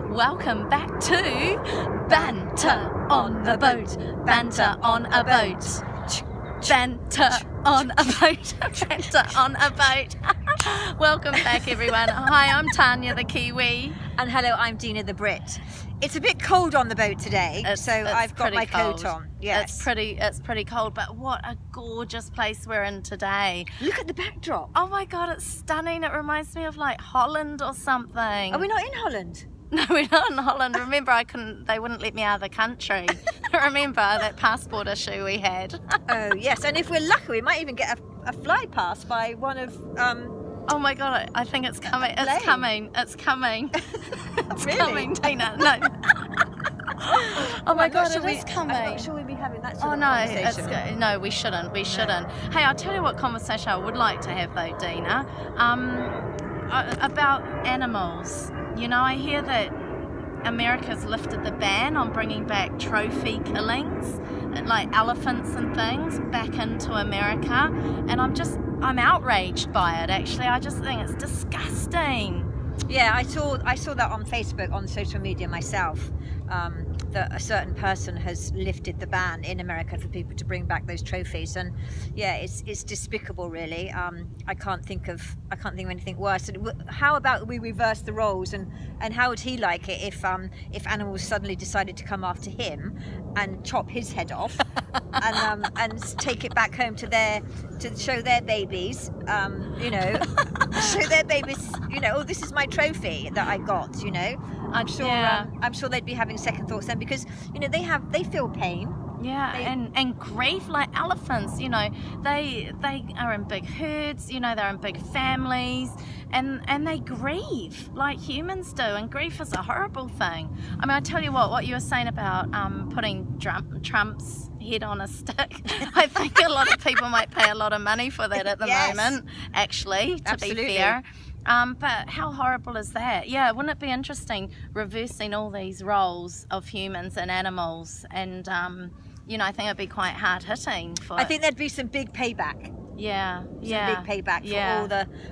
Welcome back to Banter on a Boat. Banter on a Boat. Banter on a Boat. Banter on a Boat. Welcome back, everyone. Hi, I'm Tanya the Kiwi. And hello, I'm Dina the Brit. It's a bit cold on the boat today, so I've got my coat on. Yes. It's pretty cold, but what a gorgeous place we're in today. Look at the backdrop. Oh my God, it's stunning. It reminds me of like Holland or something. Are we not in Holland? No, we're not in Holland. Remember, they wouldn't let me out of the country. Remember that passport issue we had? Oh, yes. And if we're lucky, we might even get a fly pass by one of... Oh my God, I think it's coming. It's coming. It's coming. It's Really? coming, Dina. No. Oh my God, it is coming. I'm not sure we'd be having that sort of no, conversation. no, we shouldn't. We shouldn't. Hey, I'll tell you what conversation I would like to have though, Dina. About animals. You know, I hear that America's lifted the ban on bringing back trophy killings, like elephants and things, back into America, and I'm outraged by it. Actually, I just think it's disgusting. Yeah, I saw that on Facebook, on social media myself, that a certain person has lifted the ban in America for people to bring back those trophies, and yeah, it's despicable, really. I can't think of anything worse. How about we reverse the roles, and how would he like it if animals suddenly decided to come after him and chop his head off and take it back home to show their babies, show their babies, oh, this is my trophy that I got, I'm sure they'd be having second thoughts then, because they feel pain. Yeah, and grief, like elephants, they are in big herds, they're in big families, and they grieve like humans do, and grief is a horrible thing. I mean, I tell you what you were saying about putting Trump's head on a stick, I think a lot of people might pay a lot of money for that at the moment, actually, to Absolutely. be fair. But how horrible is that? Yeah, wouldn't it be interesting reversing all these roles of humans and animals? And I think it'd be quite hard hitting. I think there'd be some big payback. Yeah, Some big payback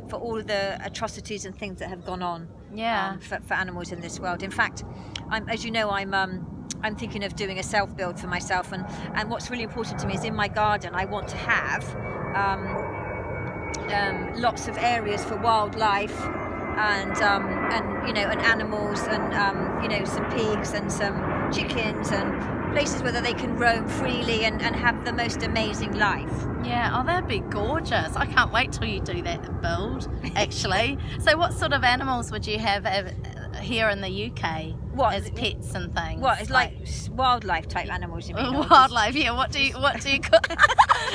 for all of the atrocities and things that have gone on. Yeah. For animals in this world. In fact, as you know, I'm thinking of doing a self-build for myself, and what's really important to me is in my garden I want to have lots of areas for wildlife and animals and some pigs and some chickens and places where they can roam freely and have the most amazing life. Yeah, that'd be gorgeous. I can't wait till you do that build, actually. So what sort of animals would you have here in the UK as pets and things? What, it's like wildlife type animals, you mean? Wildlife, yeah. What do you call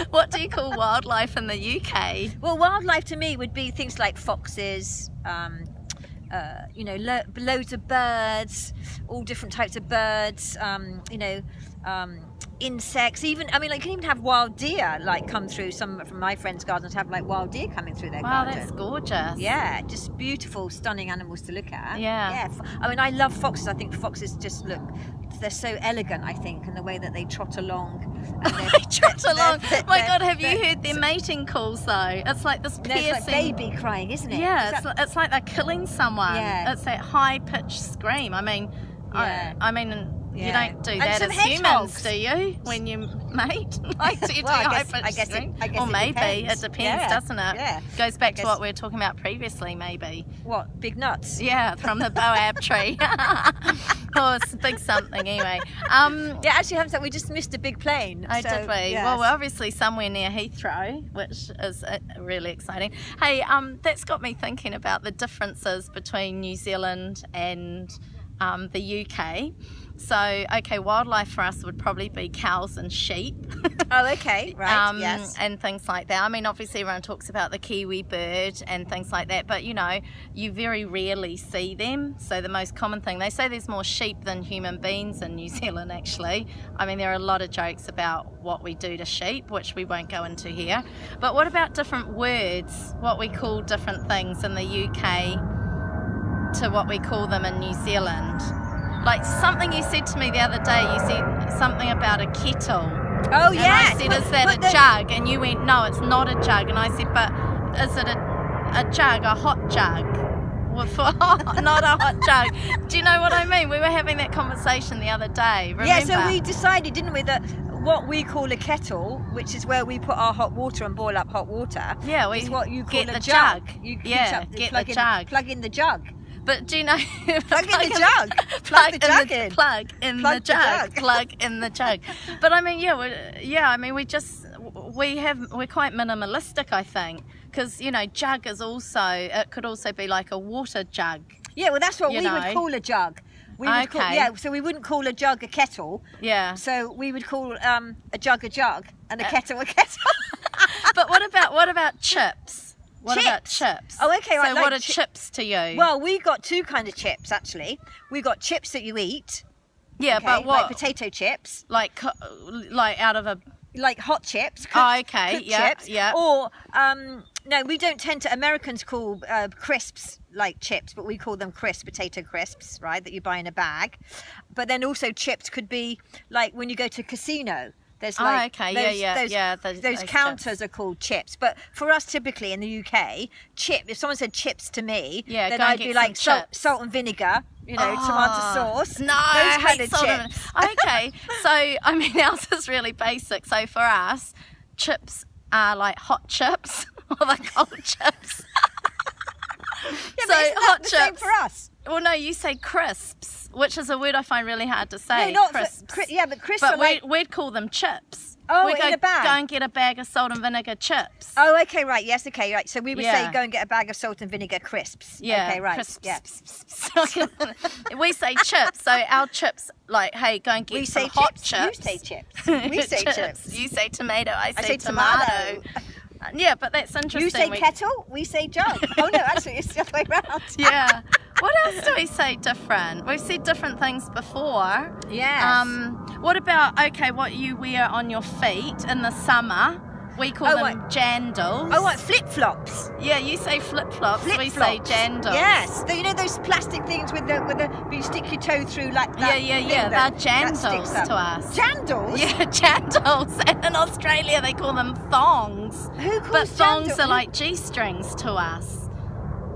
what do you call wildlife in the UK? Well, wildlife to me would be things like foxes, loads of birds, all different types of birds, insects, even, you can even have wild deer, like come through. Some from my friends' gardens have like wild deer coming through their garden. Wow, that's gorgeous. Yeah, just beautiful, stunning animals to look at. Yeah. I love foxes. I think foxes just they're so elegant, I think, in the way that they trot along. They trot along. My God, have you heard their mating calls though? It's like this piercing. It's like baby crying, isn't it? Yeah, it's like they're killing someone. Yeah. It's that high-pitched scream. You don't do that as hedgehogs. humans, do you? When you mate, like, do you do high-pitched scream? I guess or maybe depends. it depends, doesn't it? Yeah. Goes back to what we were talking about previously, maybe. What, big nuts? Yeah, from the BOAB tree. Oh, it's a big something anyway. Actually, we just missed a big plane. Did we? Yes. Well, we're obviously somewhere near Heathrow, which is really exciting. Hey, that's got me thinking about the differences between New Zealand and the UK. So, wildlife for us would probably be cows and sheep. Oh, okay, right, yes. And things like that. Obviously everyone talks about the Kiwi bird and things like that, but you very rarely see them. So the most common thing, they say there's more sheep than human beings in New Zealand, actually. There are a lot of jokes about what we do to sheep, which we won't go into here. But what about different words, what we call different things in the UK to what we call them in New Zealand? Like something you said to me the other day, you said something about a kettle. Oh, and yeah. I said, is that a jug? And you went, no, it's not a jug. And I said, but is it a jug, a hot jug? Not a hot jug. Do you know what I mean? We were having that conversation the other day. Remember? Yeah, so we decided, didn't we, that what we call a kettle, which is where we put our hot water and boil up hot water, is what you call get a the jug. Get the jug. Plug in the jug. But do you know? Plug in the jug. Plug the jug in. Plug in the jug. Plug in the jug. But I mean, we're quite minimalistic, I think, because jug is it could also be like a water jug. Yeah, well, that's what we would call a jug. So we wouldn't call a jug a kettle. Yeah. So we would call a jug and a kettle a kettle. But what about chips? What about chips? Oh, okay, right. So what are chips to you? Well, we got two kind of chips, actually. We got chips that you eat. Yeah, okay, but what? Like potato chips. Like out of a... Like hot chips. Cooked chips. Yeah. Or, no, we don't tend to... Americans call crisps like chips, but we call them potato crisps, right, that you buy in a bag. But then also chips could be like when you go to a casino. There's those counters chips are called chips. But for us, typically in the UK, if someone said chips to me, then I'd be like salt and vinegar, tomato sauce. No, I hate salt and vinegar. Okay, so I mean, ours is really basic. So for us, chips are like hot chips or the cold chips. Yeah, so hot chips. Same for us. Well, no, you say crisps, which is a word I find really hard to say. No, not crisps. But crisps but are like... we'd call them chips. Oh, we'd in a bag. Go and get a bag of salt and vinegar chips. Oh, okay, right. Yes, okay, right. So we would say go and get a bag of salt and vinegar crisps. Yeah, okay, right. Crisps. Yeah. We say chips. So our chips, like, hey, go and get some hot chips. You say chips. We say chips. You say tomato. I say tomato. Yeah, but that's interesting. You say kettle, we say jug. Oh no, actually it's the other way around. Yeah. What else do we say different? We've said different things before. Yes. What about, what you wear on your feet in the summer? We call them jandals. Oh, what, flip-flops? Yeah, you say flip-flops. We say jandals. Yes. You know those plastic things with you stick your toe through like that? Yeah. They're jandals to us. Jandals? Yeah, jandals. And in Australia they call them thongs. Who calls But thongs are like G-strings to us.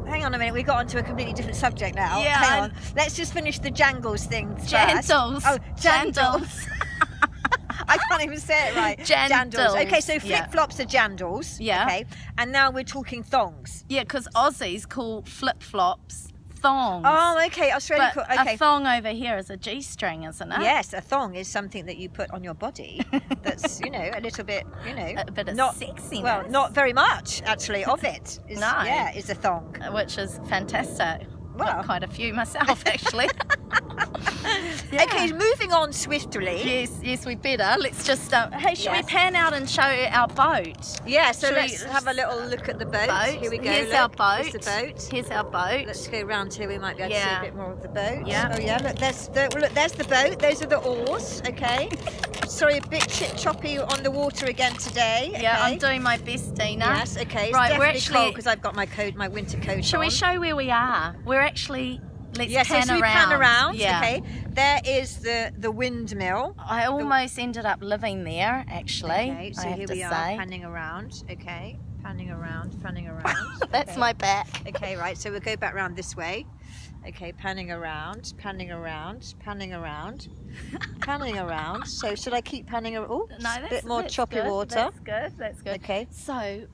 Hang on a minute, we got onto a completely different subject now. Yeah. Hang on. Let's just finish the jangles thing first. Jandals. Oh, jandals. I can't even say it right. Jandals. Okay, so flip-flops are jandals. Yeah. Okay, and now we're talking thongs. Yeah, because Aussies call flip-flops thongs. Oh, okay. Australia. But a thong over here is a G-string, isn't it? Yes, a thong is something that you put on your body. That's a little bit a bit of sexiness. Well, not very much actually of it. Is a thong, which is fantastic. Well, got quite a few myself actually. Yeah. Okay, moving on swiftly. Yes, we better. Let's just, should we pan out and show our boat? Yeah, so let's have a little look at the boat. Here we go. Here's our boat. Here's the boat. Here's our boat. Let's go round here. We might be able to see a bit more of the boat. Yeah. Oh yeah, look, there's the boat. Those are the oars. Okay. Sorry, a bit choppy on the water again today. Okay. Yeah, I'm doing my best, Dina. Yes, okay. It's right, definitely we're actually cold because I've got my winter coat on. Shall we show where we are? We're actually... Let's pan around. Pan around. Yeah. Okay. There is the windmill. I almost ended up living there, actually. Okay. So here we are, panning around. Okay. Panning around. That's okay. my back. Okay. Right. So we'll go back round this way. Okay. Panning around. So should I keep panning around? Oh, no, a bit more choppy water. That's good. Okay. So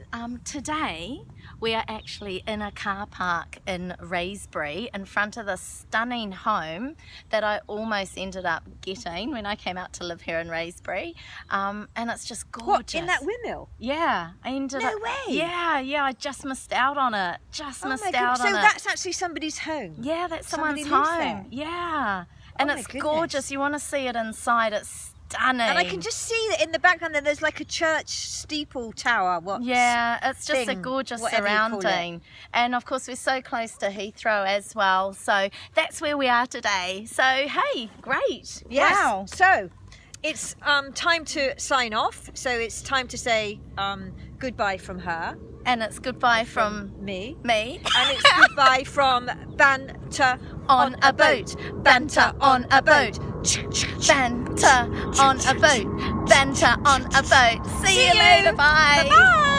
today we are actually in a car park in Raesbury in front of the stunning home that I almost ended up getting when I came out to live here in Raesbury. And it's just gorgeous. What, in that windmill? Yeah. I ended up. No way. Yeah, I just missed out on it. So that's actually somebody's home? Yeah, that's someone's Somebody lives home. there? Yeah. And it's gorgeous. You want to see it inside. It's stunning. And I can just see that in the background there's like a church steeple tower. It's just a gorgeous surrounding. And of course we're so close to Heathrow as well. So that's where we are today. So hey, great. Yes. Wow. So it's time to sign off. So it's time to say goodbye from her. And it's goodbye from me. And it's goodbye from Banter on a Boat. Banter on a Boat. Banter on a Boat. Banter on a Boat. See you later. Bye. Bye.